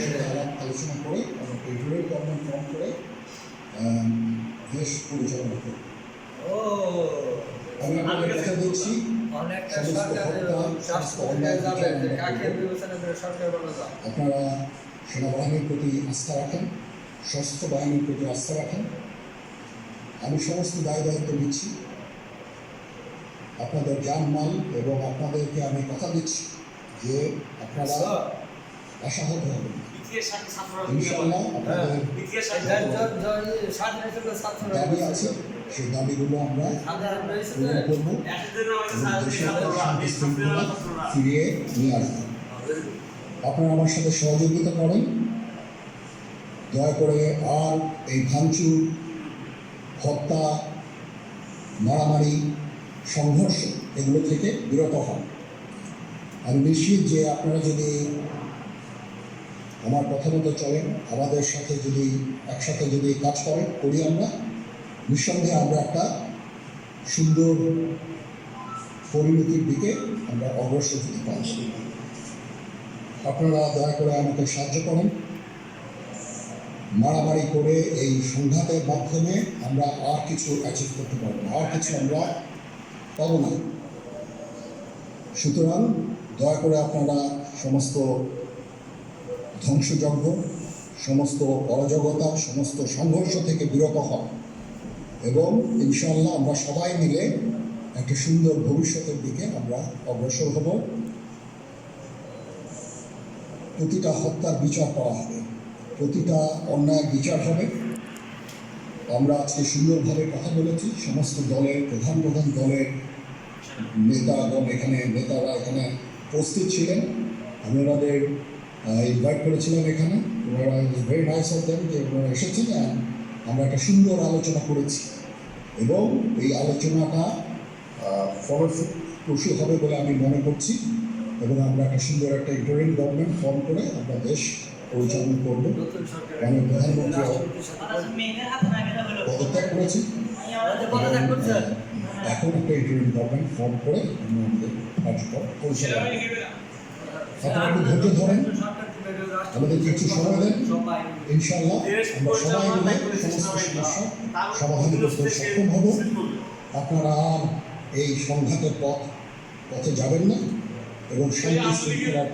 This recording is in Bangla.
সাথে আলোচনা করে আমরা ফেডারেল গভর্নমেন্ট ফর্ম করে দেশ পরিচালনা করব। আমি আপনাদের কথা দিচ্ছি আপনারা সেনাবাহিনীর প্রতি আস্থা রাখেন, সশস্ত্র বাহিনীর প্রতি আস্থা রাখেন। আমি সমস্ত দায় দায়িত্ব নিচ্ছি, আপনাদের জানমাল এবং আপনাদেরকে আমি কথা দিচ্ছি যে আপনারা আশাহত হবেন। ইনশাআল্লাহ আপনাদের দাবি আছে, সেই দাবিগুলো আমরা পূরণ করবো, দেশের শান্তি শৃঙ্খলা ফিরিয়ে নিয়ে আসবো। আপনারা আমার সাথে সহযোগিতা করেন, দয়া করে আর এই ভাঙচুর, হত্যা, মারামারি, সংঘর্ষ এগুলো থেকে বিরত হন। আমি নিশ্চিত যে আপনারা যদি আমার কথা মতো চলেন, আমাদের সাথে যদি একসাথে যদি কাজ করি আমরা, নিঃসন্দেহে আমরা একটা সুন্দর পরিণতির দিকে আমরা অগ্রসর হতে পারব। আপনারা দয়া করে আমাকে সাহায্য করেন। মারামারি করে এই সংঘাতের মাধ্যমে আমরা আর কিছু অ্যাচিভ করতে পারবো না, আর কিছু আমরা পাবো না। সুতরাং দয়া করে আপনারা সমস্ত ধ্বংসযজ্ঞ, সমস্ত অরাজকতা, সমস্ত সংঘর্ষ থেকে বিরত হন এবং ইনশাআল্লাহ আমরা সবাই মিলে একটা সুন্দর ভবিষ্যতের দিকে আমরা অগ্রসর হব। প্রতিটা হত্যার বিচার করা হবে, প্রতিটা অন্যায় বিচার হবে। আমরা আজকে সুন্দরভাবে কথা বলেছি, সমস্ত দলের প্রধান দলের নেতারা এখানে উপস্থিত ছিলেন। আমি ওনাদের ইনভাইট করেছিলাম এখানে, ওনারা ভেরি নাইস অফ দেম যে ওনারা এসেছেন। আমরা একটা সুন্দর আলোচনা করেছি এবং এই আলোচনাটা ফলপ্রসূ হবে বলে আমি মনে করছি এবং আমরা একটা সুন্দর একটা ইন্টারিম গভর্নমেন্ট ফর্ম করে আমরা দেশ পরিচালনা করব। আমি প্রধানমন্ত্রী পদত্যাগ করেছি, এখন একটা ইন্টারিম গভর্নমেন্ট ফর্ম করে আমরা আমাদের কার্যক্রম পরিচালনা করব। আপনারা একটু ধৈর্য ধরেন, আমাদের কিছু সময় দেন, ইনশাআল্লাহ আমরা সবাই মিলে সমস্ত সমস্যা সমাধান করতে সক্ষম হব। আপনারা আর এই সংঘাতের পথে যাবেন না এবং শান্তি শৃঙ্খলার